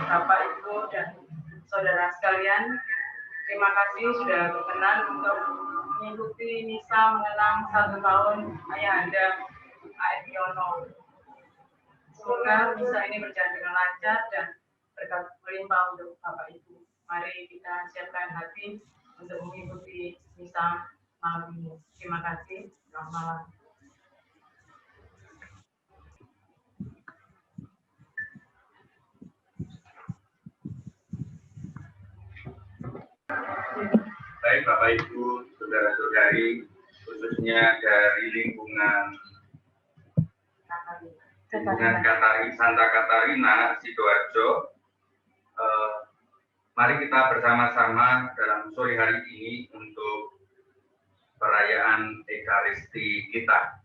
Bapak, Ibu, dan saudara sekalian, terima kasih sudah berkenan untuk mengikuti misa mengenang 1 tahun Ayahanda A.F. Yono. Semoga misa ini berjalan dengan lancar dan berkat melimpah untuk Bapak Ibu. Mari kita siapkan hati untuk mengikuti misa malam ini. Terima kasih. Selamat malam. Baik Bapak Ibu, saudara-saudari, khususnya dari lingkungan Santa Katarina, Sidoarjo, mari kita bersama-sama dalam sore hari ini untuk perayaan Ekaristi kita.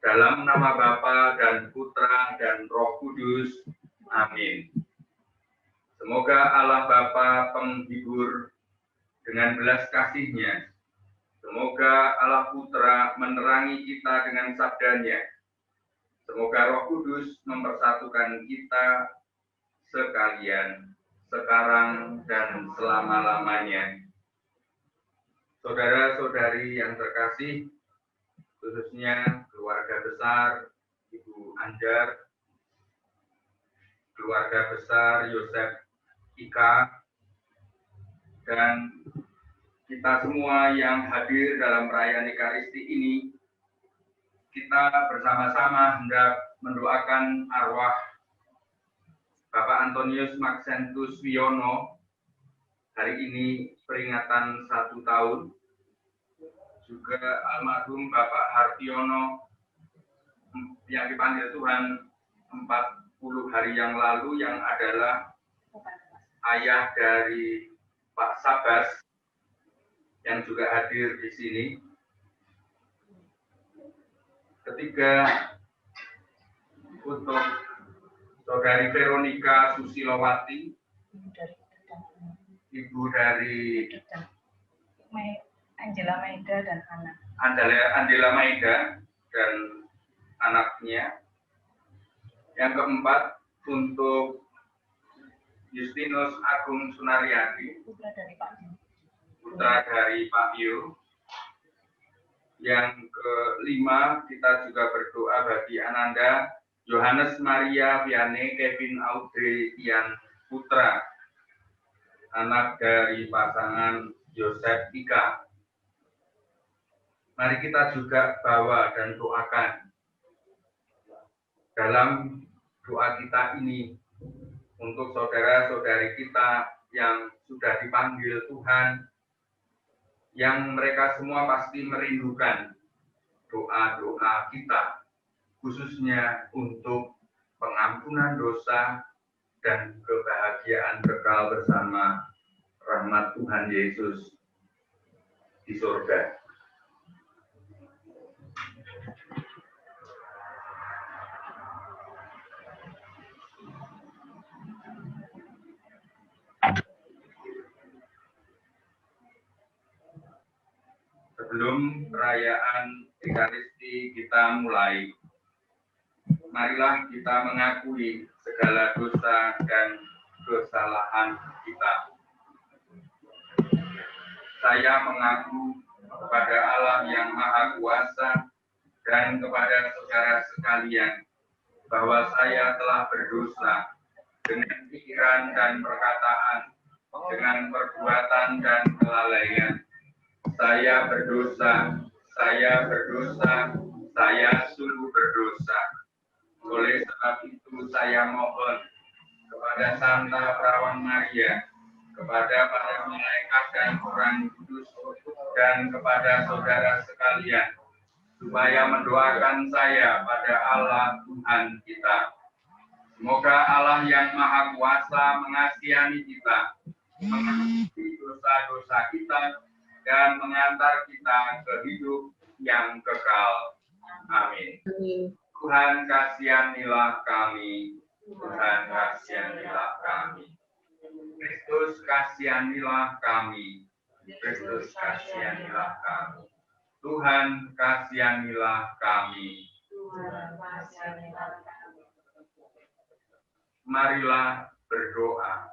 Dalam nama Bapa dan Putra dan Roh Kudus, amin. Semoga Allah Bapa penghibur dengan belas kasih-Nya. Semoga Allah Putra menerangi kita dengan sabdanya. Semoga Roh Kudus mempersatukan kita sekalian, sekarang dan selama-lamanya. Saudara-saudari yang terkasih, khususnya keluarga besar Ibu Anjar, keluarga besar Yosef Ika, dan kita semua yang hadir dalam perayaan Ekaristi ini, kita bersama-sama hendak mendoakan arwah Bapak Antonius Maxentus Wiono. Hari ini peringatan 1 tahun. Juga almarhum Bapak Hartiono yang dipanggil Tuhan 40 hari yang lalu, yang adalah ayah dari Pak Sabas yang juga hadir di sini. Ketiga, untuk Saudari Veronica Susilowati, ibu dari Angela Maida dan anak. Angela Maida dan anaknya. Yang keempat, untuk Justinus Agung Sunaryadi, putra dari Pak Yu. Yang kelima, kita juga berdoa bagi Ananda Yohanes Maria Vianney Kevin Audrey Ian Putra, anak dari pasangan Yosef Ika. Mari kita juga bawa dan doakan. Dalam doa kita ini, untuk saudara-saudari kita yang sudah dipanggil Tuhan, yang mereka semua pasti merindukan doa-doa kita, khususnya untuk pengampunan dosa dan kebahagiaan kekal bersama rahmat Tuhan Yesus di surga. Sebelum perayaan Ekaristi kita mulai, marilah kita mengakui segala dosa dan kesalahan kita. Saya mengaku kepada Allah yang Maha Kuasa dan kepada saudara sekalian bahwa saya telah berdosa dengan pikiran dan perkataan, dengan perbuatan dan kelalaian. Saya berdosa, saya sungguh berdosa. Oleh sebab itu saya mohon kepada Santa Perawan Maria, kepada para malaikat dan orang kudus, dan kepada saudara sekalian, supaya mendoakan saya pada Allah Tuhan kita. Semoga Allah yang Maha Kuasa mengasihani kita, mengampuni dosa-dosa kita, dan mengantar kita ke hidup yang kekal. Amin. Tuhan kasihanilah kami. Tuhan kasihanilah kami. Kristus kasihanilah kami. Kristus kasihanilah kami. Tuhan kasihanilah kami. Tuhan kasihanilah kami. Marilah berdoa.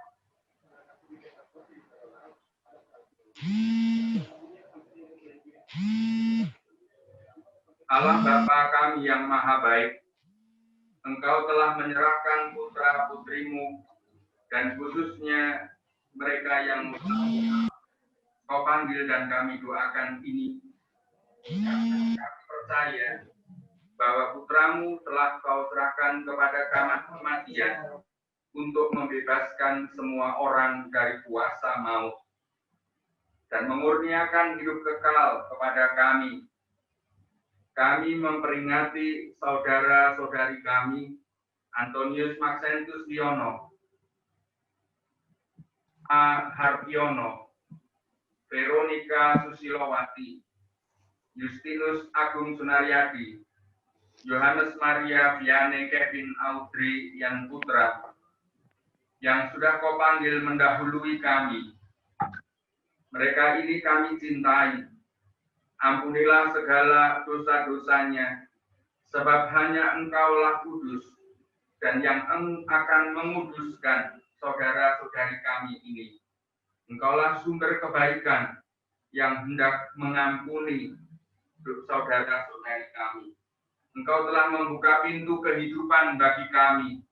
Allah Bapa kami yang maha baik, Engkau telah menyerahkan putra-putrimu dan khususnya mereka yang Kau panggil dan kami doakan ini. Kami percaya bahwa putramu telah Kau serahkan kepada kematian untuk membebaskan semua orang dari kuasa maut dan memurniakan hidup kekal kepada kami. Kami memperingati saudara-saudari kami, Antonius Maxentus Diono, A. Harpiono, Veronica Susilowati, Justinus Agung Sunaryadi, Yohanes Maria Vianney Kevin Audrey Yan Putra, yang sudah Kau panggil mendahului kami. Mereka ini kami cintai. Ampunilah segala dosa-dosanya, sebab hanya Engkaulah kudus, dan yang akan menguduskan saudara-saudari kami ini. Engkaulah sumber kebaikan yang hendak mengampuni saudara-saudari kami. Engkau telah membuka pintu kehidupan bagi kami.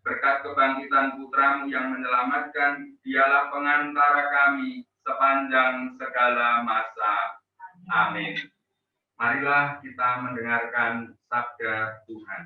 Berkat kebangkitan putramu yang menyelamatkan, dialah pengantara kami sepanjang segala masa. Amin. Marilah kita mendengarkan sabda Tuhan.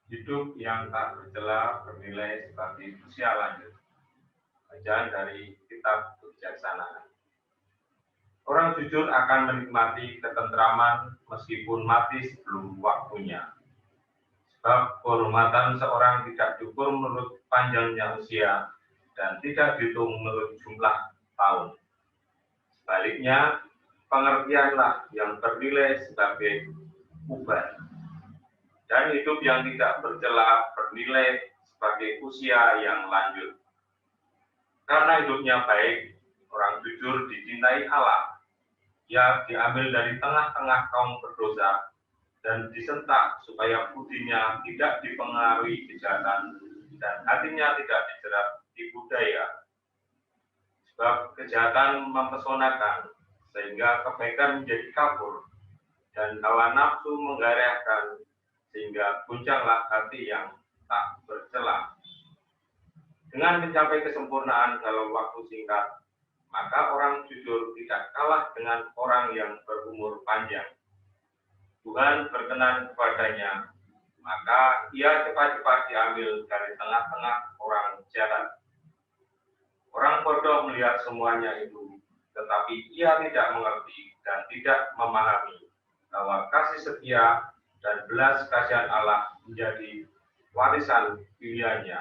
Hidup yang tak bercela bernilai sebagai usia lanjut. Bacaan dari Kitab Kebijaksanaan. Orang jujur akan menikmati ketentraman meskipun mati sebelum waktunya. Sebab kehormatan seorang tidak diukur menurut panjangnya usia dan tidak dihitung menurut jumlah tahun. Sebaliknya, pengertianlah yang bernilai sebagai uban. Dan hidup yang tidak bercela bernilai sebagai usia yang lanjut. Karena hidupnya baik, orang jujur dicintai Allah. Ia diambil dari tengah-tengah kaum berdosa dan disentak supaya budinya tidak dipengaruhi kejahatan dan hatinya tidak dijerat tipu daya. Sebab kejahatan mempesonakan sehingga kebaikan menjadi kabur dan hawa nafsu menggairahkan sehingga guncanglah hati yang tak bercela. Dengan mencapai kesempurnaan dalam waktu singkat, maka orang jujur tidak kalah dengan orang yang berumur panjang. Tuhan berkenan kepadanya, maka ia cepat-cepat diambil dari tengah-tengah orang jahat. Orang bodoh melihat semuanya itu, tetapi ia tidak mengerti dan tidak memahami bahwa kasih setia dan belas kasihan Allah menjadi warisan pilihannya,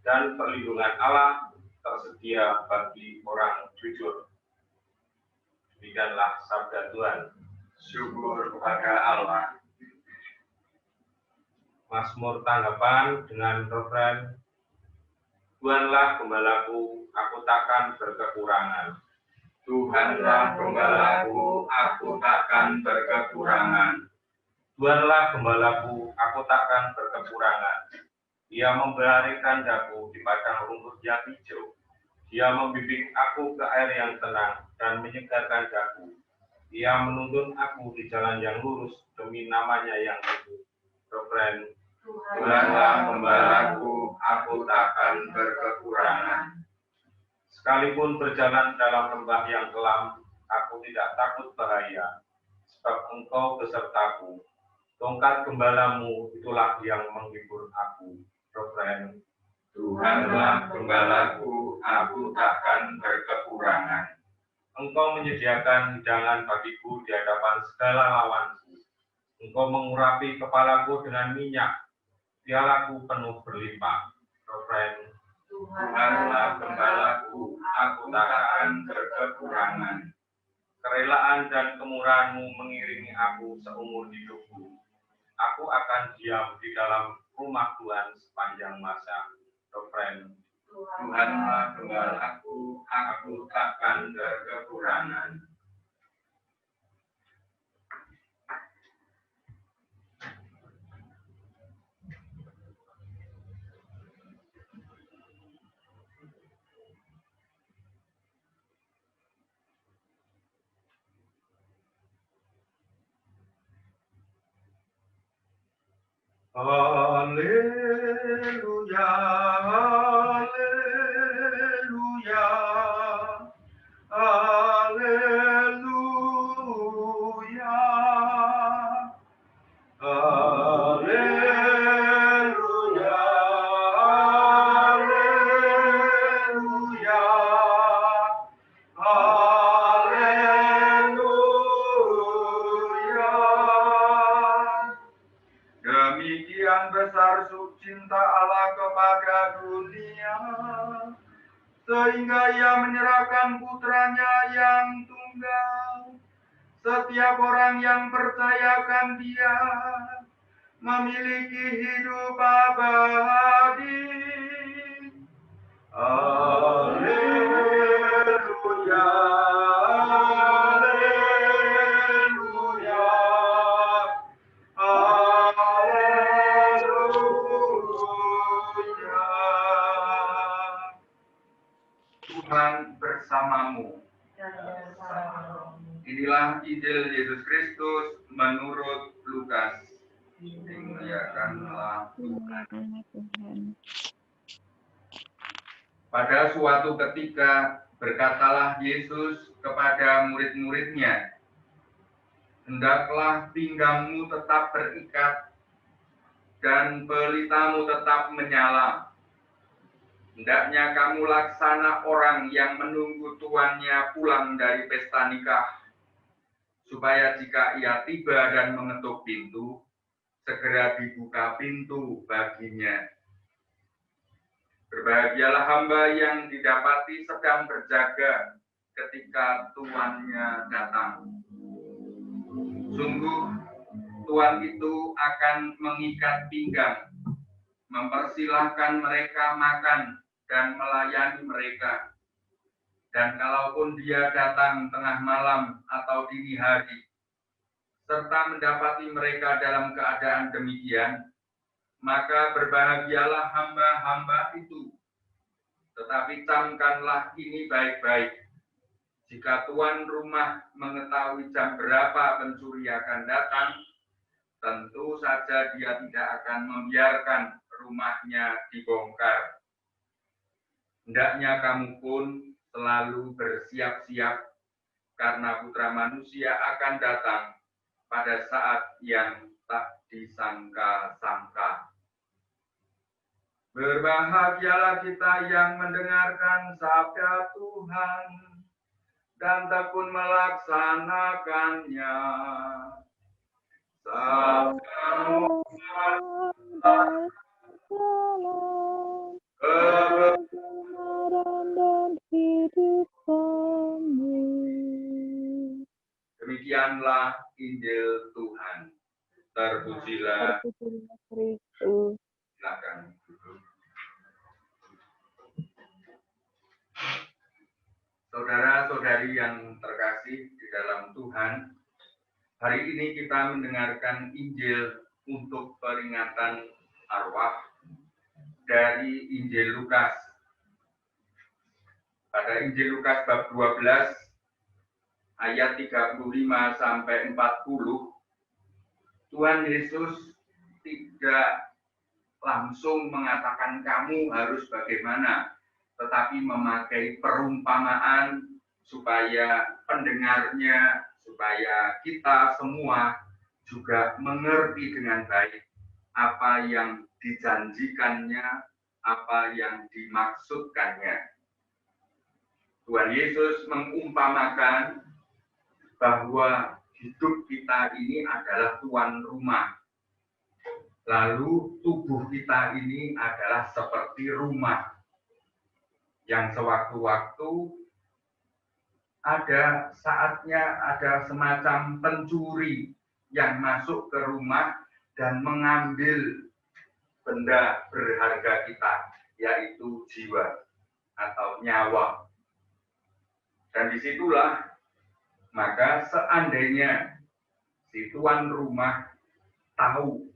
dan perlindungan Allah tersedia bagi orang jujur. Demikianlah sabda Tuhan. Syukur kepada Allah. Mazmur tanggapan dengan refren, Tuhanlah gembalaku, aku takkan berkekurangan. Tuhanlah gembalaku, aku takkan berkekurangan. Tuhanlah gembalaku, aku takkan berkekurangan. Dia memberikan daku di padang rumput yang hijau. Dia membimbing aku ke air yang tenang dan menyegarkan daku. Dia menuntun aku di jalan yang lurus demi namanya yang kudus. Refren, Tuhanlah gembalaku, aku takkan berkekurangan. sekalipun berjalan dalam lembah yang kelam, aku tidak takut bahaya, sebab Engkau besertaku. Tongkat gembalamu itulah yang menghibur aku. Refren, Tuhanlah gembalaku, aku takkan berkekurangan. Engkau menyediakan hidangan bagiku di hadapan segala lawanku. Engkau mengurapi kepalaku dengan minyak, pialaku penuh berlimpah. Refren, Tuhanlah gembalaku, aku takkan berkekurangan. kerelaan dan kemurahan-Mu mengiringi aku seumur hidupku. Aku aku akan diam di dalam rumah Tuhan sepanjang masa. Refrain. Tuhanlah gembalaku, aku takkan berkekurangan. Haleluya, haleluya, haleluya, haleluya, haleluya, haleluya. Demikian besar cinta Allah kepada dunia, sehingga Ia menyerahkan putranya yang tunggal. Setiap orang yang percayakan Dia memiliki hidup abadi. Haleluya, haleluya, haleluya. Tuhan bersamamu. Inilah Injil Yesus Kristus menurut Lukas. Dimuliakanlah Tuhan. Pada suatu ketika berkatalah Yesus kepada murid-muridnya, hendaklah pinggangmu tetap berikat dan pelitamu tetap menyala. Hendaknya kamu laksana orang yang menunggu tuannya pulang dari pesta nikah, supaya jika ia tiba dan mengetuk pintu, segera dibuka pintu baginya. Berbahagialah hamba yang didapati sedang berjaga ketika tuannya datang. Sungguh, tuan itu akan mengikat pinggang, mempersilahkan mereka makan dan melayani mereka. Dan kalaupun dia datang tengah malam atau dini hari, serta mendapati mereka dalam keadaan demikian, maka berbahagialah hamba-hamba itu. Tetapi camkanlah ini baik-baik. Jika tuan rumah mengetahui jam berapa pencuri akan datang, tentu saja dia tidak akan membiarkan rumahnya dibongkar. Hendaknya kamu pun selalu bersiap-siap, karena Putra Manusia akan datang pada saat yang tak disangka-sangka. Berbahagialah kita yang mendengarkan sabda Tuhan dan tekun melaksanakannya. Sabdamu kebenaran dan hidup kami. Demikianlah Injil Tuhan. Terpujilah Kristus. Silakan duduk. Saudara-saudari yang terkasih di dalam Tuhan, hari ini kita mendengarkan Injil untuk peringatan arwah dari Injil Lukas. Pada Injil Lukas bab 12 ayat 35 sampai 40, Tuhan Yesus tidak langsung mengatakan kamu harus bagaimana, tetapi memakai perumpamaan supaya pendengarnya, supaya kita semua juga mengerti dengan baik apa yang dijanjikannya, apa yang dimaksudkannya. Tuhan Yesus mengumpamakan bahwa hidup kita ini adalah tuan rumah. Lalu tubuh kita ini adalah seperti rumah yang sewaktu-waktu ada saatnya ada semacam pencuri yang masuk ke rumah dan mengambil benda berharga kita, yaitu jiwa atau nyawa. Dan disitulah maka seandainya si tuan rumah tahu,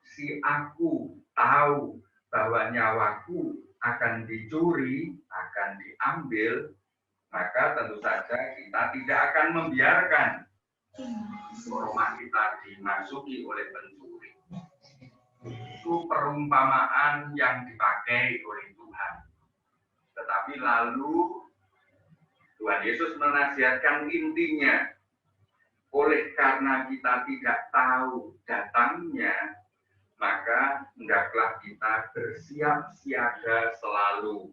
si aku tahu bahwa nyawaku akan dicuri, akan diambil, maka tentu saja kita tidak akan membiarkan rumah kita dimasuki oleh pencuri. Itu perumpamaan yang dipakai oleh Tuhan. Tetapi lalu Tuhan Yesus menasihatkan intinya, oleh karena kita tidak tahu datangnya, maka hendaklah kita bersiap siaga selalu.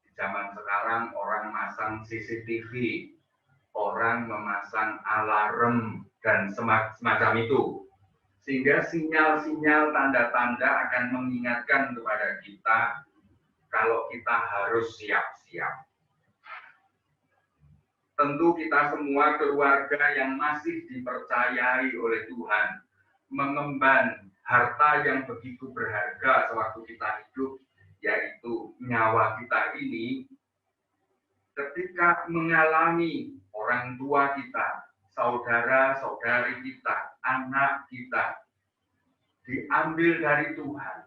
Di zaman sekarang orang masang CCTV, orang memasang alarm, dan semacam itu. Sehingga sinyal-sinyal tanda-tanda akan mengingatkan kepada kita kalau kita harus siap-siap. Tentu kita semua keluarga yang masih dipercayai oleh Tuhan, mengemban harta yang begitu berharga sewaktu kita hidup, yaitu nyawa kita ini, ketika mengalami orang tua kita, saudara-saudari kita, anak kita, diambil dari Tuhan,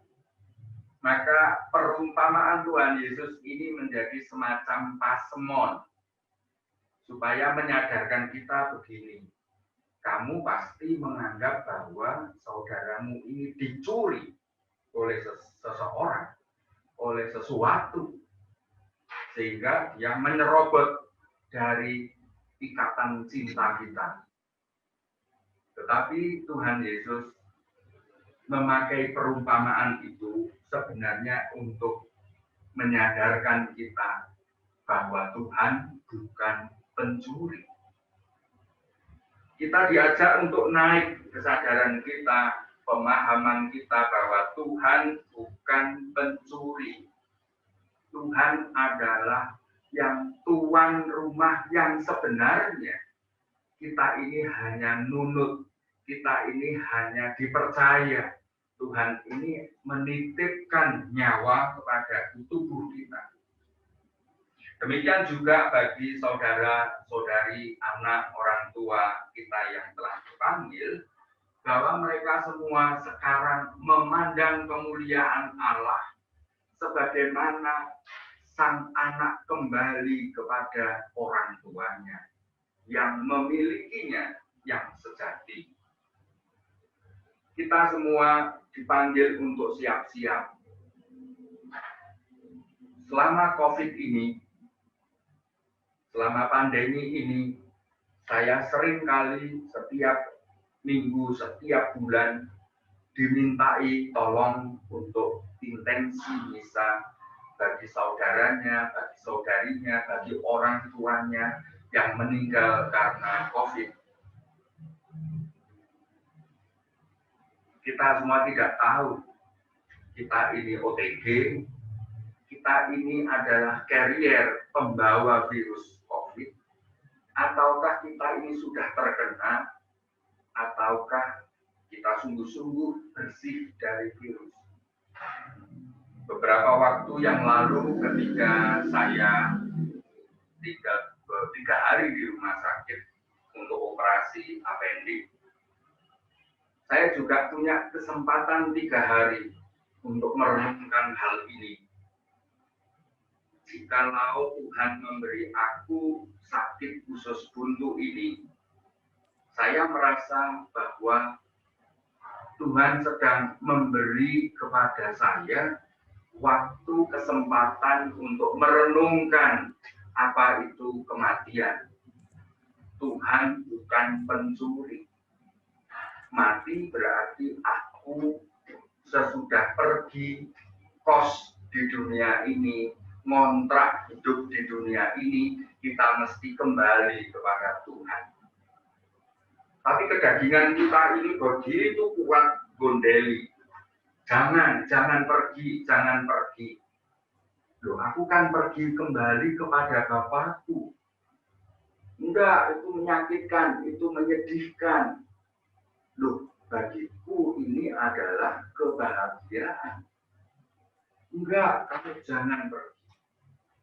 maka perumpamaan Tuhan Yesus ini menjadi semacam pasemon, supaya menyadarkan kita begini, kamu pasti menganggap bahwa saudaramu ini dicuri oleh seseorang, oleh sesuatu, sehingga dia menyerobot dari ikatan cinta kita. Tetapi Tuhan Yesus memakai perumpamaan itu sebenarnya untuk menyadarkan kita bahwa Tuhan bukan pencuri. Kita diajak untuk naik kesadaran kita, pemahaman kita bahwa Tuhan bukan pencuri. Tuhan adalah yang tuan rumah yang sebenarnya. Kita ini hanya nunut, kita ini hanya dipercaya. Tuhan ini menitipkan nyawa kepada tubuh kita. Demikian juga bagi saudara-saudari, anak, orang tua kita yang telah dipanggil, bahwa mereka semua sekarang memandang kemuliaan Allah sebagaimana sang anak kembali kepada orang tuanya yang memilikinya yang sejati. Kita semua dipanggil untuk siap-siap. Selama COVID ini, selama pandemi ini, saya sering kali setiap minggu, setiap bulan dimintai tolong untuk intensi misa bagi saudaranya, bagi saudarinya, bagi orang tuanya yang meninggal karena COVID. Kita semua tidak tahu, kita ini OTG, kita ini adalah carrier, pembawa virus COVID, ataukah kita ini sudah terkena, ataukah kita sungguh-sungguh bersih dari virus. Beberapa waktu yang lalu ketika saya tiga hari di rumah sakit untuk operasi appendix, saya juga punya kesempatan 3 hari untuk merenungkan hal ini. Jikalau Tuhan memberi aku sakit usus buntu ini, saya merasa bahwa Tuhan sedang memberi kepada saya waktu, kesempatan untuk merenungkan apa itu kematian. Tuhan bukan pencuri. Mati berarti aku sesudah pergi kos di dunia ini, ngontrak hidup di dunia ini, kita mesti kembali kepada Tuhan. Tapi kedagingan kita ini begitu kuat gondeli. Jangan pergi, jangan pergi. Loh, aku kan pergi kembali kepada Bapakku. Enggak, itu menyakitkan, itu menyedihkan. Loh, bagiku ini adalah kebahagiaan. Enggak, kamu jangan pergi.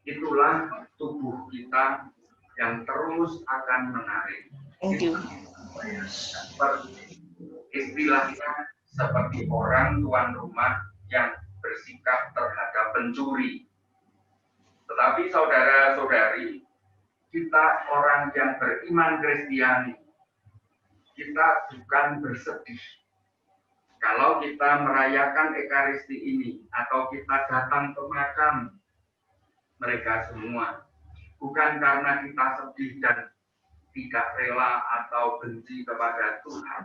Itulah tubuh kita yang terus akan menarik. Thank you. Istilahnya seperti orang tuan rumah yang bersikap terhadap pencuri. Tetapi saudara-saudari, kita orang yang beriman Kristiani, kita bukan bersedih kalau kita merayakan Ekaristi ini atau kita datang ke makam mereka semua, bukan karena kita sedih dan tidak rela atau benci kepada Tuhan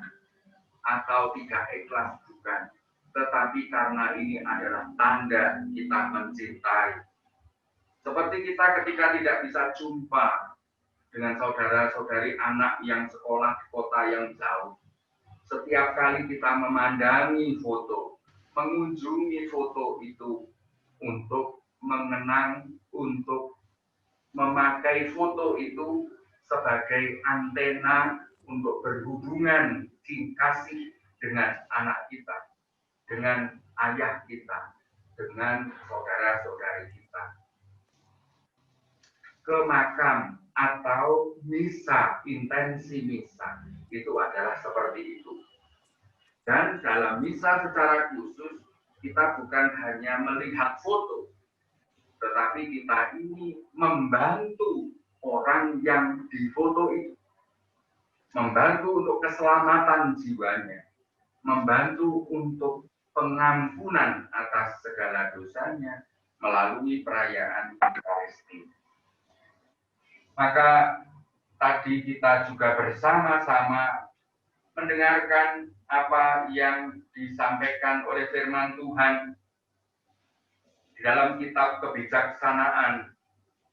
atau tidak ikhlas, bukan, tetapi karena ini adalah tanda kita mencintai. Seperti kita ketika tidak bisa jumpa dengan saudara-saudari anak yang sekolah di kota yang jauh, setiap kali kita memandangi foto, mengunjungi foto itu untuk mengenang, untuk memakai foto itu sebagai antena untuk berhubungan kasih dengan anak kita, dengan ayah kita, dengan saudara-saudari kita. Ke makam atau misa, intensi misa, itu adalah seperti itu. Dan dalam misa secara khusus, kita bukan hanya melihat foto, tetapi kita ini membantu orang yang difoto itu, membantu untuk keselamatan jiwanya, membantu untuk pengampunan atas segala dosanya melalui perayaan Ekaristi. Maka tadi kita juga bersama-sama mendengarkan apa yang disampaikan oleh firman Tuhan di dalam kitab kebijaksanaan.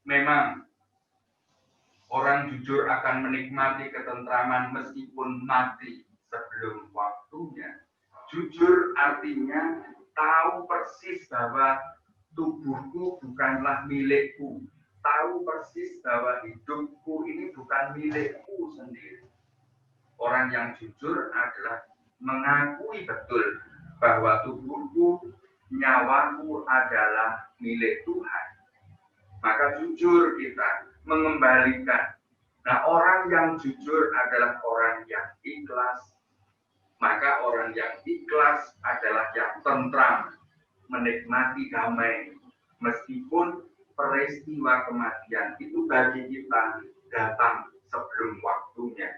Memang orang jujur akan menikmati ketentraman meskipun mati sebelum waktunya. Jujur artinya tahu persis bahwa tubuhku bukanlah milikku. Tahu persis bahwa hidupku ini bukan milikku sendiri. Orang yang jujur adalah mengakui betul bahwa tubuhku, nyawaku adalah milik Tuhan. Maka jujur kita mengembalikan. Nah, orang yang jujur adalah orang yang ikhlas. Maka orang yang ikhlas adalah yang tentram, menikmati damai. Meskipun peristiwa kematian itu bagi kita datang sebelum waktunya.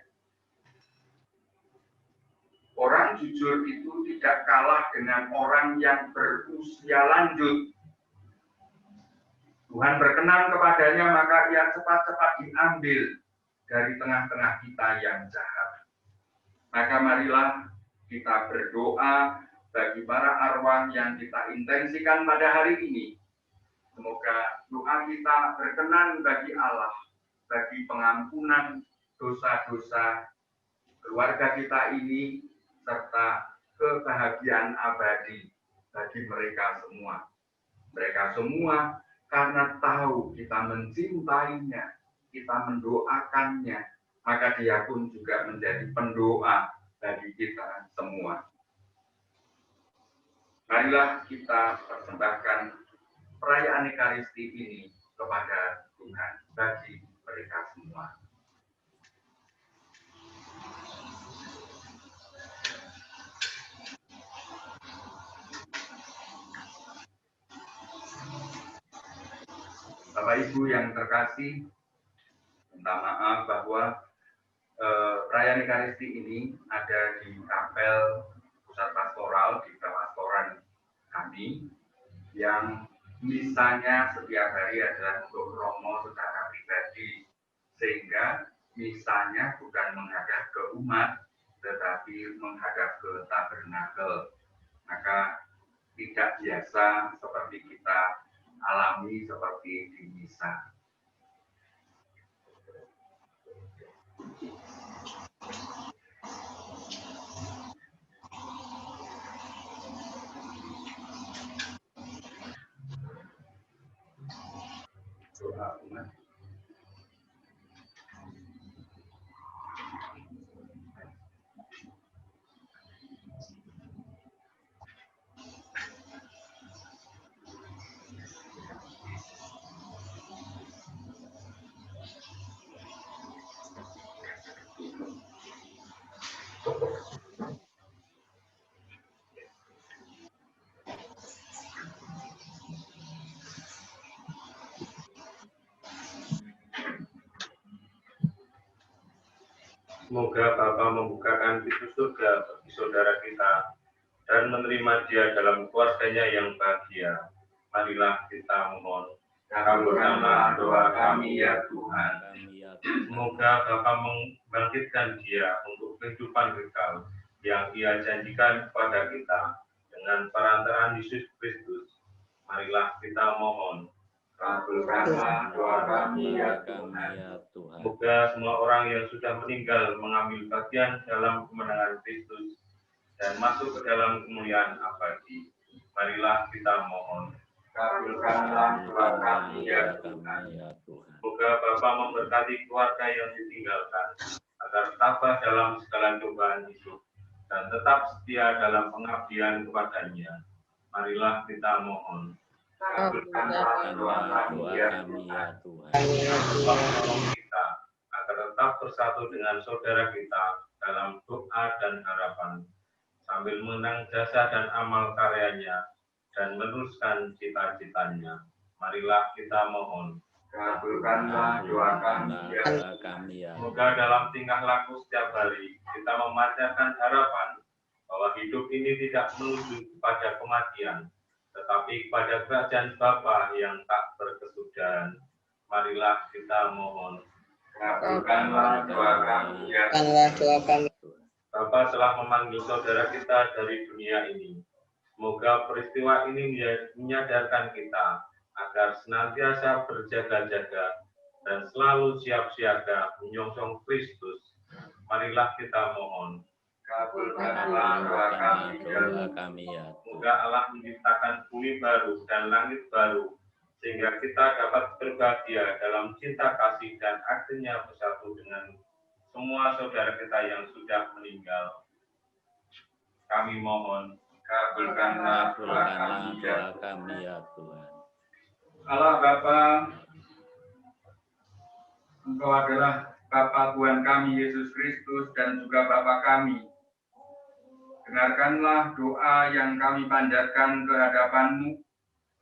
Orang jujur itu tidak kalah dengan orang yang berusia lanjut. Tuhan berkenan kepadanya, maka ia cepat-cepat diambil dari tengah-tengah kita yang jahat. Maka marilah kita berdoa bagi para arwah yang kita intensikan pada hari ini. Semoga doa kita berkenan bagi Allah, bagi pengampunan dosa-dosa keluarga kita ini, serta kebahagiaan abadi bagi mereka semua. Mereka semua karena tahu kita mencintainya, kita mendoakannya, maka dia pun juga menjadi pendoa bagi kita semua. Marilah kita persembahkan perayaan Ekaristi ini kepada Tuhan bagi mereka semua. Bapak Ibu yang terkasih, minta maaf bahwa perayaan Ekaristi ini ada di kapel pusat pastoral di pastoran kami yang misanya setiap hari adalah untuk romo secara pribadi, sehingga misanya bukan menghadap ke umat tetapi menghadap ke tabernakel. Maka tidak biasa seperti kita alami seperti di misa. Doa umat. Semoga Bapa membukakan pintu surga bagi saudara kita dan menerima dia dalam keluarganya yang bahagia. Marilah kita mohon. Kabulkanlah doa kami ya Tuhan. Semoga Bapa membangkitkan dia untuk kehidupan kekal yang Ia janjikan kepada kita dengan perantaraan Yesus Kristus. Marilah kita mohon. Kabulkanlah doa kami ya Tuhan. Semoga semua orang yang sudah meninggal mengambil bagian dalam kemenangan Kristus dan masuk ke dalam kemuliaan abadi. Marilah kita mohon. Kabulkanlah doa kami ya Tuhan. Semoga Bapa memberkati keluarga yang ditinggalkan agar tabah dalam segala cobaan hidup dan tetap setia dalam pengabdian kepadanya. Marilah kita mohon. Kabulkanlah doa kami ya Tuhan. Tolong kita agar tetap bersatu dengan saudara kita dalam doa dan harapan, sambil mengenang jasa dan amal karyanya dan meneruskan cita-citanya. Marilah kita mohon. Kabulkanlah doa kami ya. Semoga dalam tingkah laku setiap hari kita memancarkan harapan bahwa hidup ini tidak menuju kepada kematian, tetapi kepada kerajaan Bapa yang tak berkesudahan. Marilah kita mohon. Kabulkanlah doa kami ya. Bapa telah memanggil saudara kita dari dunia ini. Semoga peristiwa ini menyadarkan kita agar senantiasa berjaga-jaga dan selalu siap siaga menyongsong Kristus. Marilah kita mohon. Kabulkanlah doa kami ya. Semoga Allah menciptakan bumi baru dan langit baru, sehingga kita dapat berbahagia dalam cinta kasih dan akhirnya bersatu dengan semua saudara kita yang sudah meninggal. Kami mohon. Kabulkanlah doa kami ya Tuhan. Allah Bapa, Engkau adalah Bapa Tuhan kami Yesus Kristus dan juga Bapa kami. Dengarkanlah doa yang kami panjatkan ke hadapan-Mu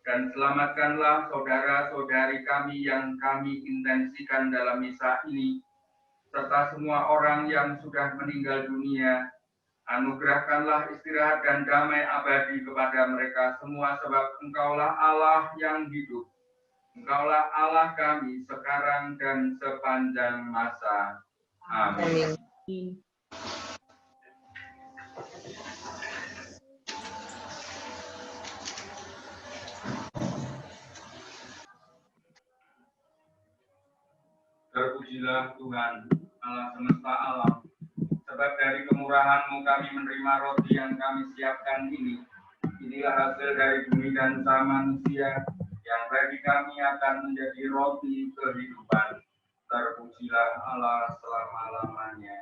dan selamatkanlah saudara-saudari kami yang kami intensikan dalam misa ini, serta semua orang yang sudah meninggal dunia. Anugerahkanlah istirahat dan damai abadi kepada mereka semua, sebab Engkaulah Allah yang hidup. Engkaulah Allah kami sekarang dan sepanjang masa. Amin. Terpujilah Tuhan, Allah semesta alam. Sebab dari kemurahan-Mu kami menerima roti yang kami siapkan ini. Inilah hasil dari bumi dan usaha manusia, yang bagi kami akan menjadi roti kehidupan. Terpujilah Allah selama-lamanya.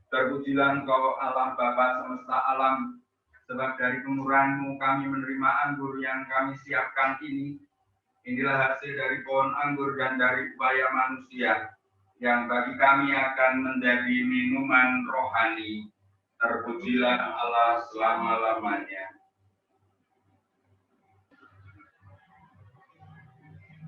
Terpujilah Engkau Allah Bapa semesta alam, sebab dari kemurahan-Mu kami menerima anggur yang kami siapkan ini. Inilah hasil dari pohon anggur dan dari upaya manusia, yang bagi kami akan menjadi minuman rohani. Terpujilah Allah selama-lamanya.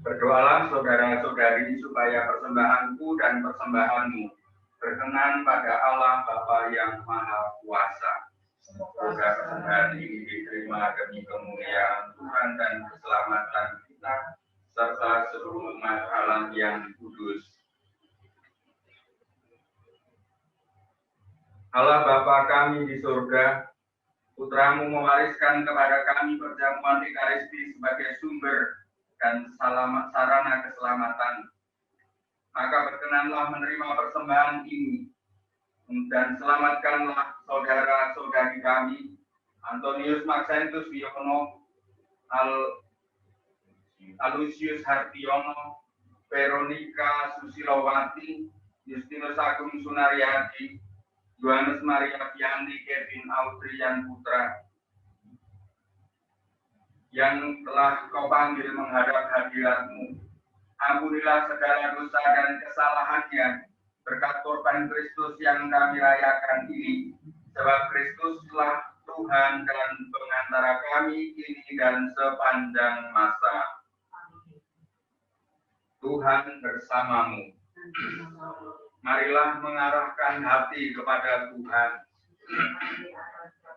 Berdoalah saudara-saudari supaya persembahanku dan persembahanmu berkenan pada Allah Bapa yang Maha Kuasa. Semoga persembahan ini diterima demi kemuliaan Tuhan dan keselamatan kita, serta seluruh umat Allah yang kudus. Allah Bapa kami di surga, Putra-Mu mewariskan kepada kami perjamuan Ekaristi sebagai sumber dan sarana keselamatan. Maka berkenanlah menerima persembahan ini, dan selamatkanlah saudara-saudari kami, Antonius Maxentus Wiono, Alusius Hartiono, Veronica Susilowati, Justinus Agung Sunaryadi, Yohanes Maria Fiandi, Kevin Audrian Putra, yang telah kau panggil menghadap hadirat-Mu. Ampunilah segala dosa dan kesalahannya berkat korban Kristus yang kami rayakan ini. Sebab Kristuslah Tuhan dan pengantara kami ini dan sepanjang masa. Tuhan bersamamu. Marilah mengarahkan hati kepada Tuhan.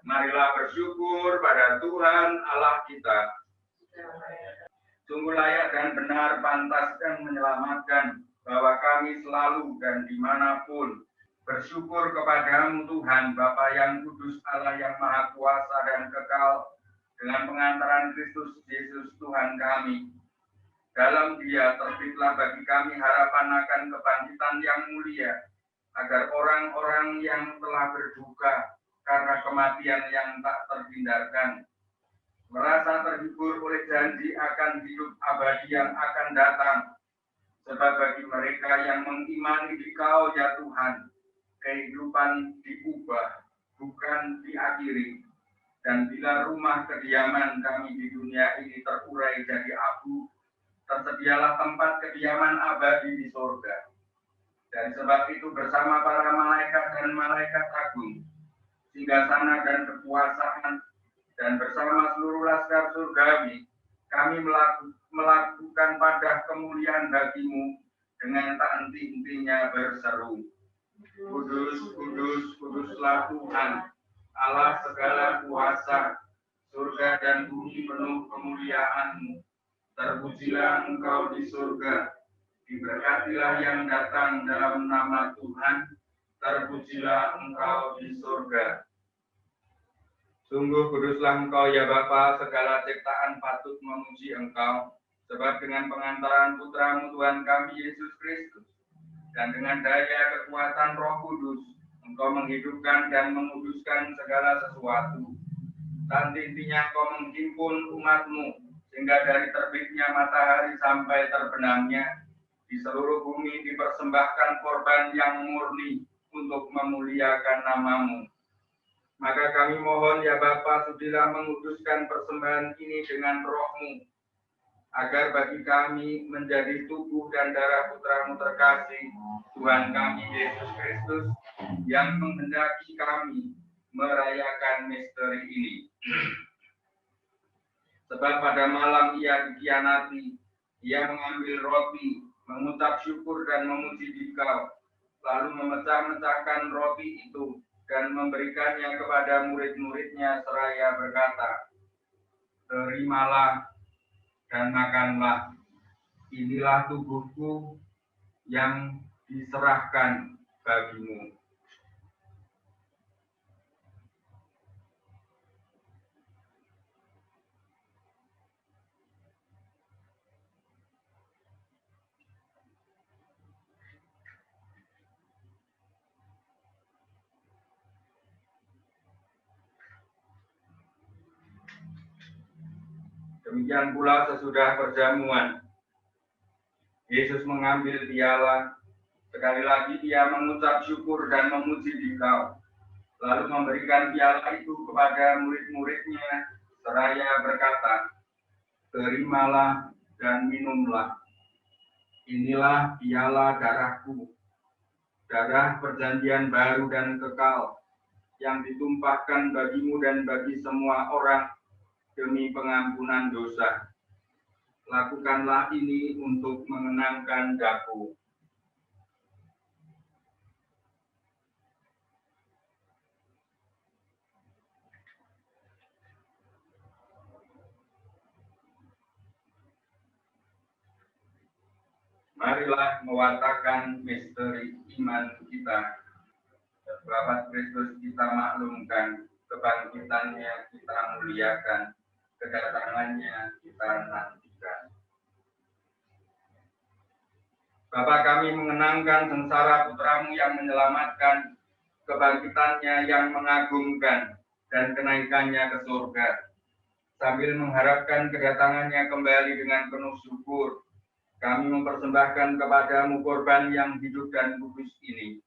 Marilah bersyukur pada Tuhan Allah kita. Sungguh layak dan benar, pantas dan menyelamatkan bahwa kami selalu dan dimanapun bersyukur kepadamu Tuhan, Bapa yang kudus, Allah yang maha kuasa dan kekal, dengan pengantaran Kristus Yesus Tuhan kami. Dalam Dia terbitlah bagi kami harapan akan kebangkitan yang mulia, agar orang-orang yang telah berduka karena kematian yang tak terhindarkan merasa terhibur oleh janji akan hidup abadi yang akan datang. Sebab bagi mereka yang mengimani di Kau ya Tuhan, kehidupan diubah, bukan diakhiri. Dan bila rumah kediaman kami di dunia ini terurai jadi abu, tersedialah tempat kediaman abadi di surga. Dan sebab itu bersama para malaikat dan malaikat agung, singgasana dan kekuasaan, dan bersama seluruh laskar surgawi, kami melakukan padah kemuliaan bagi-Mu dengan tak henti-hentinya berseru. Kudus, kudus, kuduslah Tuhan, Allah segala kuasa, surga dan bumi penuh kemuliaan-Mu. Terpujilah Engkau di surga, diberkatilah yang datang dalam nama Tuhan, terpujilah Engkau di surga. Sungguh kuduslah Engkau ya Bapa, segala ciptaan patut memuji Engkau, sebab dengan pengantaran Putra-Mu Tuhan kami Yesus Kristus, dan dengan daya kekuatan Roh Kudus, Engkau menghidupkan dan menguduskan segala sesuatu. Tanti-intinya Engkau menghimpun umat-Mu, sehingga dari terbitnya matahari sampai terbenamnya, di seluruh bumi dipersembahkan korban yang murni untuk memuliakan nama-Mu. Maka kami mohon ya Bapa, sudilah menguduskan persembahan ini dengan Roh-Mu, agar bagi kami menjadi tubuh dan darah Putra-Mu terkasih, Tuhan kami Yesus Kristus, yang menghendaki kami merayakan misteri ini. Sebab pada malam Ia dikhianati, Ia mengambil roti, mengucap syukur dan memuji Dikau, lalu memecah-mecahkan roti itu dan memberikannya kepada murid-muridnya seraya berkata, terimalah dan makanlah, inilah tubuhku yang diserahkan bagimu. Demikian pula sesudah perjamuan, Yesus mengambil piala, sekali lagi Ia mengucap syukur dan memuji Dikau, lalu memberikan piala itu kepada murid-muridnya, seraya berkata, terimalah dan minumlah, inilah piala darahku, darah perjanjian baru dan kekal, yang ditumpahkan bagimu dan bagi semua orang, demi pengampunan dosa. Lakukanlah ini untuk mengenangkan daku. Marilah mewatakan misteri iman kita. Bapak Kristus kita maklumkan, kebangkitannya kita muliakan, kedatangannya kita nantikan. Bapa, kami mengenangkan sengsara Putra-Mu yang menyelamatkan, kebangkitannya yang mengagumkan, dan kenaikannya ke surga. Sambil mengharapkan kedatangannya kembali dengan penuh syukur, kami mempersembahkan kepadamu korban yang hidup dan kudus ini.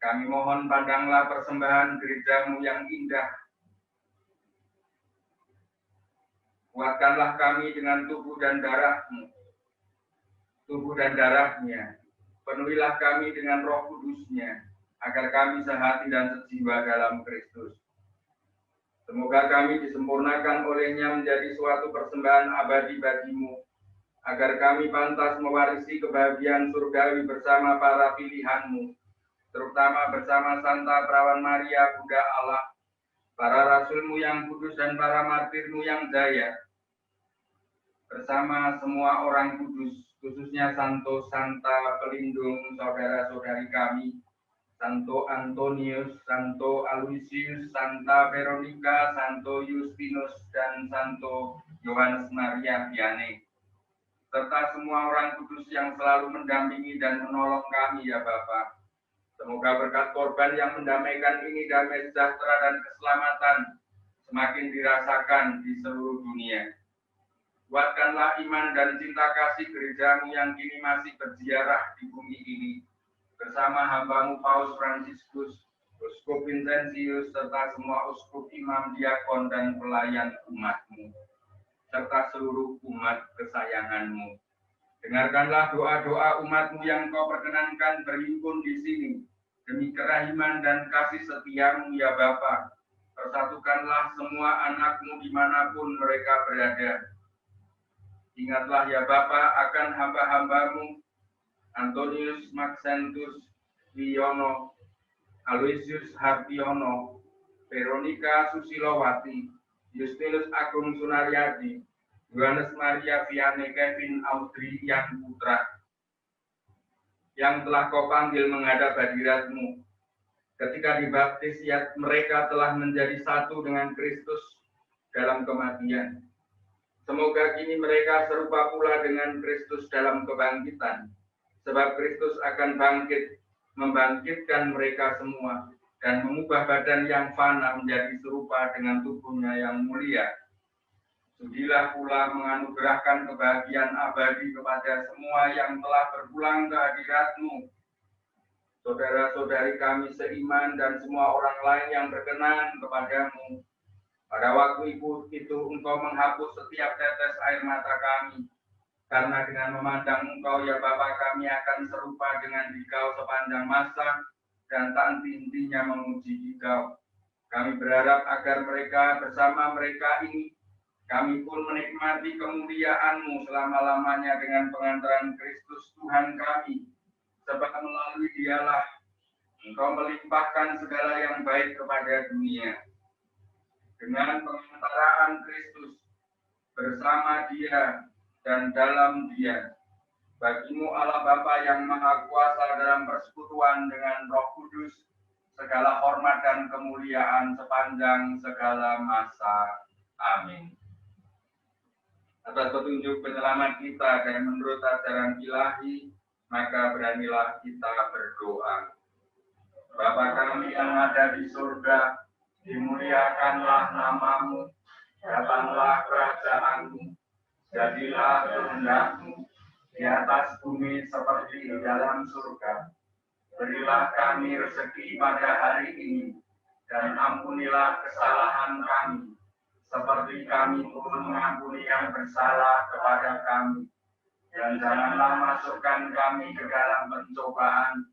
Kami mohon pandanglah persembahan gerejamu yang indah, Kuatkanlah kami dengan tubuh dan darahnya. Penuhilah kami dengan Roh Kudus-Nya, agar kami sehati dan sejiwa dalam Kristus. Semoga kami disempurnakan olehnya menjadi suatu persembahan abadi bagimu, agar kami pantas mewarisi kebahagiaan surgawi bersama para pilihanmu, terutama bersama Santa Perawan Maria, Bunda Allah, para rasulmu yang kudus dan para martirmu yang jaya, bersama semua orang kudus, khususnya Santo Santa pelindung saudara-saudari kami, Santo Antonius, Santo Aloysius, Santa Veronica, Santo Justinus, dan Santo Yohanes Maria Vianney, serta semua orang kudus yang selalu mendampingi dan menolong kami ya Bapa. Semoga berkat korban yang mendamaikan ini damai sejahtera dan keselamatan semakin dirasakan di seluruh dunia. Kuatkanlah iman dan cinta kasih gerejamu yang kini masih berziarah di bumi ini, bersama hambamu Paus Fransiskus, Uskup Vincentius, serta semua uskup, imam, diakon, dan pelayan umatmu, serta seluruh umat kesayanganmu. Dengarkanlah doa-doa umatmu yang kau perkenankan berhimpun di sini, demi kerahiman dan kasih setiamu ya Bapa. Persatukanlah semua anakmu dimanapun mereka berada. Ingatlah ya Bapa akan hamba-hambamu, Antonius Maxentus Wiono, Aloysius Hartiono, Veronica Susilowati, Justinus Agung Sunaryadi, Yohanes Maria Vianney, Kevin Audrey Yan Putra, yang telah kau panggil menghadap hadiratmu. Ketika dibaptis, mereka telah menjadi satu dengan Kristus dalam kematian. Semoga kini mereka serupa pula dengan Kristus dalam kebangkitan, sebab Kristus akan bangkit, membangkitkan mereka semua, dan mengubah badan yang fana menjadi serupa dengan tubuhnya yang mulia. Sudilah pula menganugerahkan kebahagiaan abadi kepada semua yang telah berpulang ke hadiratmu, saudara-saudari kami seiman dan semua orang lain yang berkenan kepadamu. Pada waktu itu engkau menghapus setiap tetes air mata kami, karena dengan memandang engkau ya Bapa kami akan serupa dengan Dikau sepanjang masa dan tak henti-hentinya memuji Dikau. Kami berharap agar mereka bersama mereka ini, kami pun menikmati kemuliaan-Mu selama-lamanya dengan pengantaran Kristus Tuhan kami, sebab melalui Dialah engkau melimpahkan segala yang baik kepada dunia. Dengan pengantaraan Kristus, bersama Dia dan dalam Dia, bagimu Allah Bapa yang Maha Kuasa dalam persekutuan dengan Roh Kudus, segala hormat dan kemuliaan sepanjang segala masa. Amin. Atas petunjuk penyelamat kita dan menurut ajaran ilahi, maka beranilah kita berdoa. Bapa kami yang ada di surga, dimuliakanlah namamu, datanglah kerajaanmu, jadilah kehendak-Mu di atas bumi seperti di dalam surga. Berilah kami rezeki pada hari ini, dan ampunilah kesalahan kami, seperti kami pun mengampuni yang bersalah kepada kami. Dan janganlah masukkan kami ke dalam pencobaan,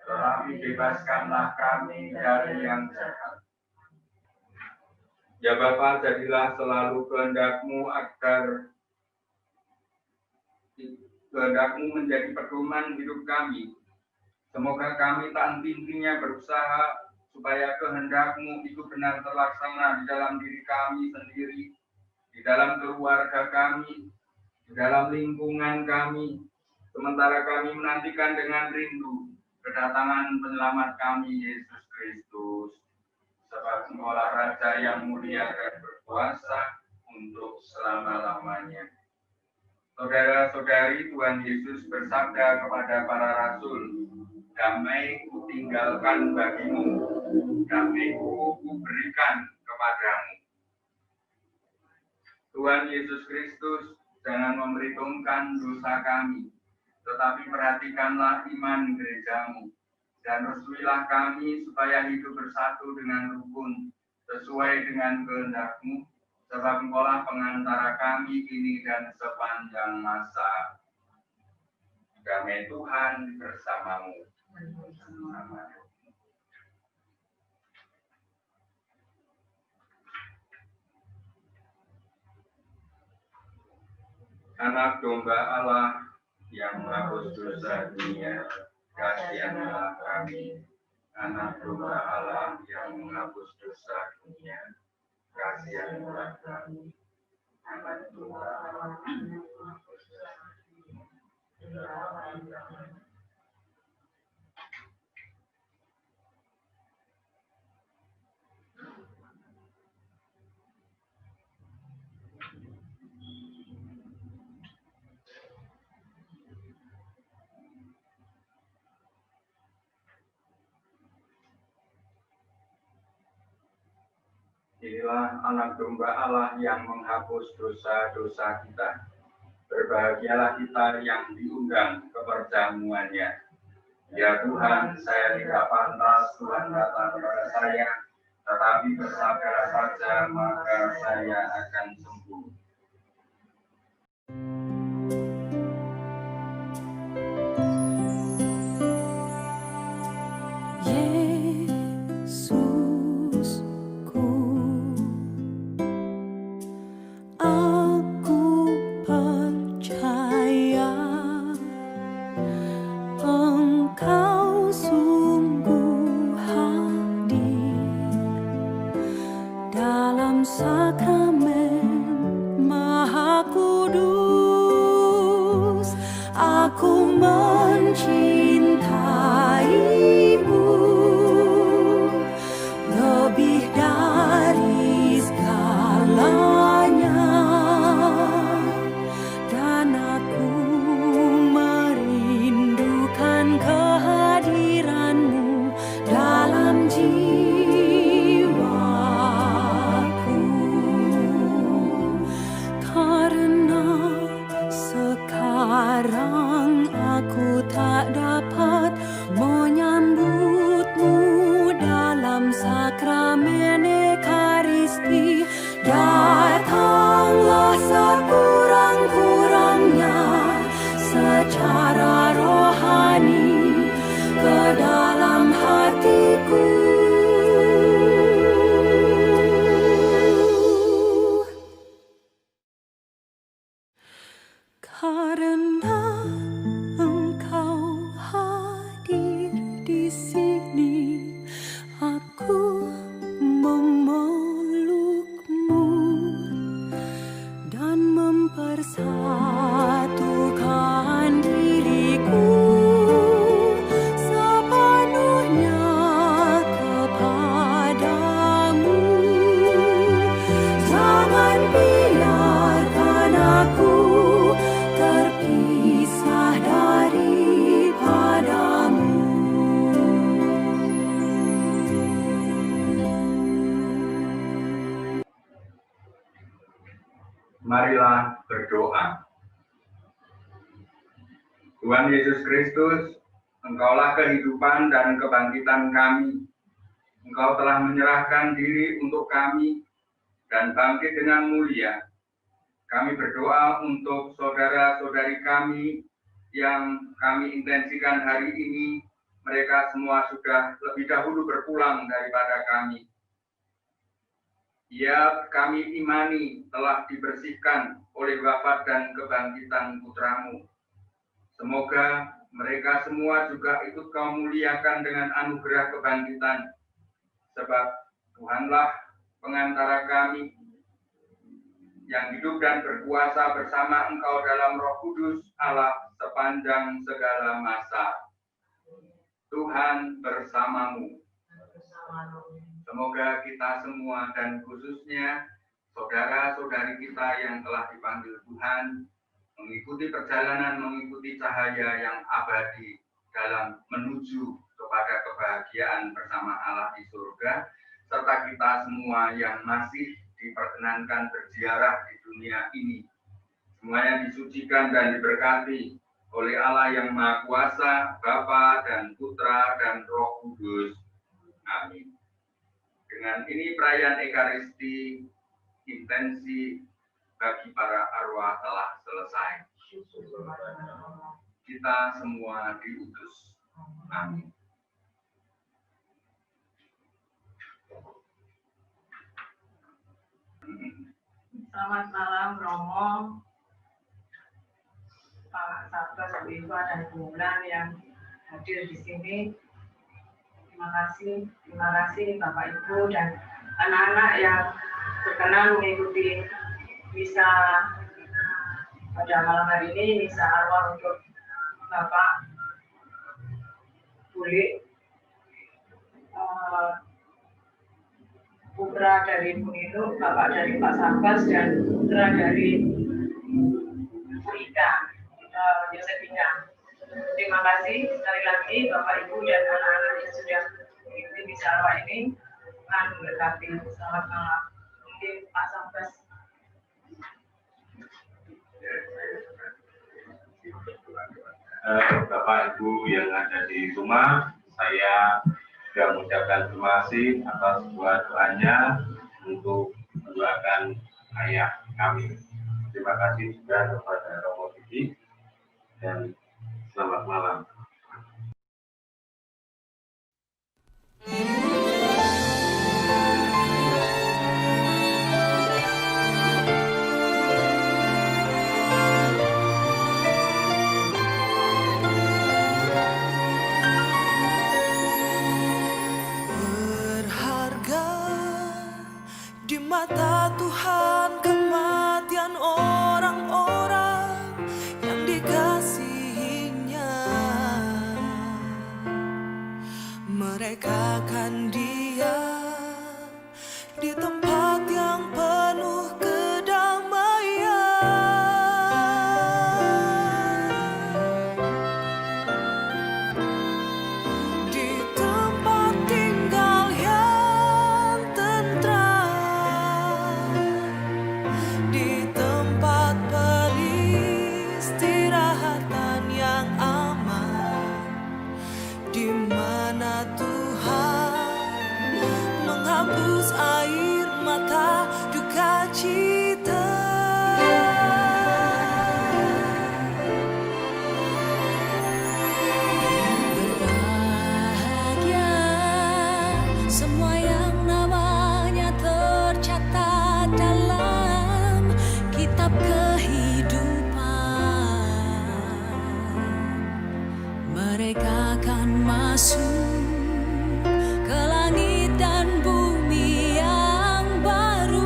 tetapi bebaskanlah kami dari yang jahat. Ya Bapa, jadilah selalu kehendak-Mu agar kehendak-Mu menjadi pedoman hidup kami. Semoga kami tak henti-hentinya berusaha supaya kehendak-Mu itu benar terlaksana di dalam diri kami sendiri, di dalam keluarga kami, di dalam lingkungan kami, sementara kami menantikan dengan rindu kedatangan penyelamat kami, Yesus Kristus. Sebab Engkaulah Raja yang mulia dan berkuasa untuk selama-lamanya. Saudara-saudari, Tuhan Yesus bersabda kepada para rasul, damai kutinggalkan bagimu, damai-Ku kuberikan kepadamu. Tuhan Yesus Kristus, jangan memperhitungkan dosa kami, tetapi perhatikanlah iman gerejamu. Dan restuilah kami supaya hidup bersatu dengan rukun, sesuai dengan kehendak-Mu, sebab Engkaulah pengantara kami kini dan sepanjang masa. Damai Tuhan bersamamu. Amin. Anak domba Allah yang menghapus dosa dunia, kasihanlah kami. Anak domba Allah yang menghapus dosa dunia, kasihanlah kami. Anak domba Allah yang menghapus dosa dunia, kasihanlah kami. Inilah anak domba Allah yang menghapus dosa-dosa kita. Berbahagialah kita yang diundang ke perjamuannya. Ya Tuhan, saya tidak pantas Tuhan datang kepada saya, tetapi bersabda saja maka saya akan sembuh. Marilah berdoa. Tuhan Yesus Kristus, Engkaulah kehidupan dan kebangkitan kami. Engkau telah menyerahkan diri untuk kami dan bangkit dengan mulia. Kami berdoa untuk saudara-saudari kami yang kami intensikan hari ini. Mereka semua sudah lebih dahulu berpulang daripada kami. Ya, kami imani telah dibersihkan oleh wafat dan kebangkitan putramu. Semoga mereka semua juga ikut kau muliakan dengan anugerah kebangkitan. Sebab Tuhanlah pengantara kami yang hidup dan berkuasa bersama Engkau dalam Roh Kudus Allah sepanjang segala masa. Tuhan bersamamu. Semoga kita semua dan khususnya saudara-saudari kita yang telah dipanggil Tuhan mengikuti perjalanan, mengikuti cahaya yang abadi dalam menuju kepada kebahagiaan bersama Allah di surga, serta kita semua yang masih diperkenankan berziarah di dunia ini. Semuanya disucikan dan diberkati oleh Allah yang Maha Kuasa, Bapa dan Putra dan Roh Kudus. Amin. Dengan ini perayaan Ekaristi intensi bagi para arwah telah selesai. Kita semua diutus. Amin. Selamat malam Romo, Pak Sabda, Sabda dan Bulan yang hadir di sini. Terima kasih Bapak Ibu dan anak-anak yang berkenan mengikuti misa pada malam hari ini, misa arwah untuk Bapak Buli, putra dari Bu Nino, bapak dari Pak Sabas, dan putra dari Bu Ika, Yosefina. Terima kasih sekali lagi Bapak Ibu dan anak-anak yang sudah mengikuti misa arwah ini. Tuhan memberkati. Selamat malam. Mungkin Pak Sabas. Bapak Ibu yang ada di rumah, saya sudah mengucapkan terima kasih atas buat doanya untuk mendoakan ayah kami. Terima kasih juga kepada Romo Didi dan selamat malam. Di mata Tuhan kematian orang-orang yang dikasihinya, mereka akan diam di tempat yang penuh kedamaian. Di tempat tinggal yang tentram, di tempat peristirahatan yang aman, di mana Tuhan menghapus air mata duka cita. Berbahagia semua yang namanya tercatat dalam kitab kehidupan. Mereka akan masuk ke langit dan bumi yang baru.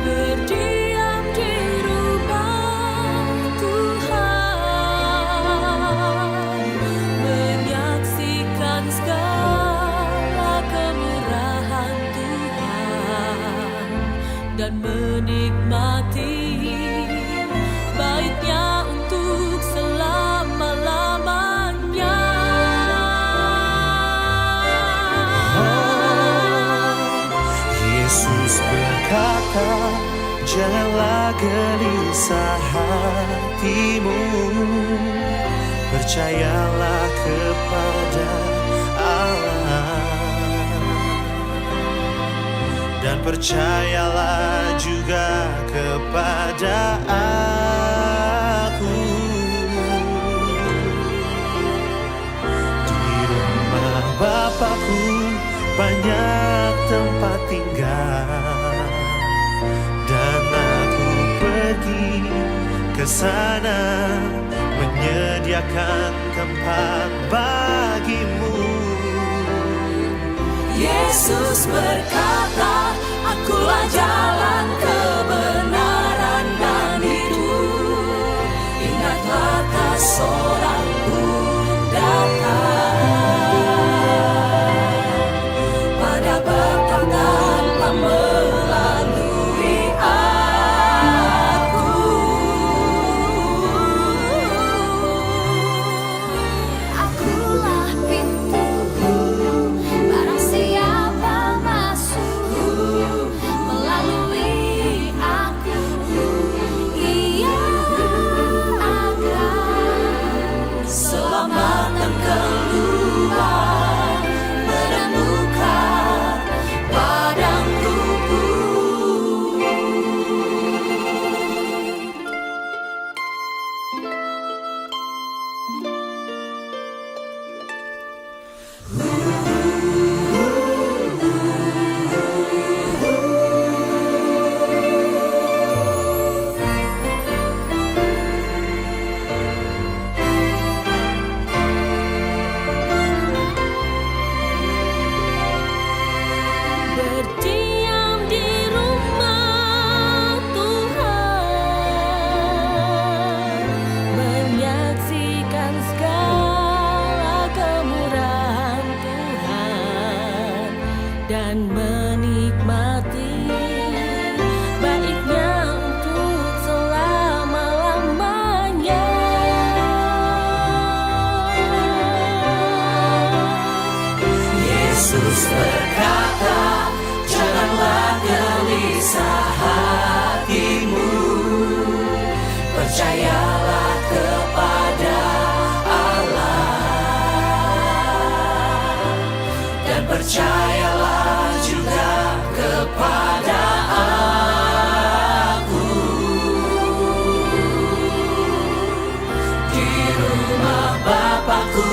Berdiam di rumah Tuhan, menyaksikan segala kemurahan Tuhan dan menikmati baitnya untuk selama-lamanya. Yesus berkata, janganlah gelisah hatimu, percayalah kepada Allah, dan percayalah juga kepada aku. Di rumah Bapakku banyak tempat tinggal, dan aku pergi ke sana menyediakan tempat bagimu. Yesus berkata, akulah jalan, kebenaran dan hidup. Ingatlah tak seorang pun datang pada Bapa tanpa melalui aku. Akulah pintu, barang siapa masuk melalui dan menikmati baiknya untuk selama-lamanya. Yesus berkata, janganlah gelisah hatimu, percayalah kepada percayalah juga kepada aku. Di rumah Bapakku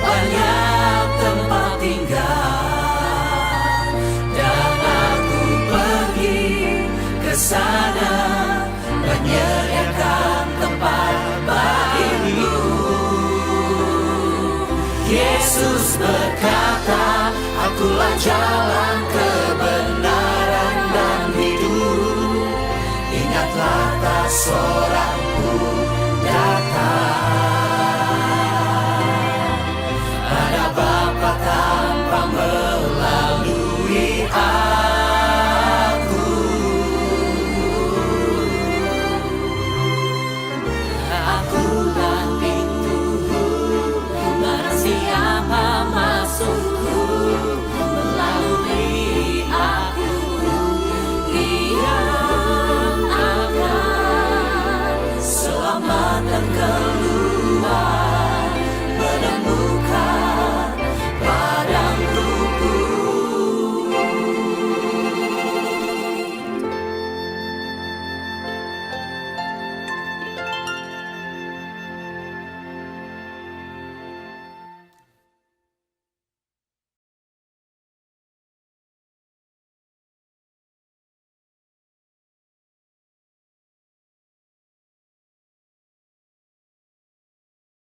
banyak tempat tinggal, dan aku pergi ke sana menyediakan tempat bagimu. Yesus berkata, akulah jalan, kebenaran, dan hidup. Ingatlah tak seorang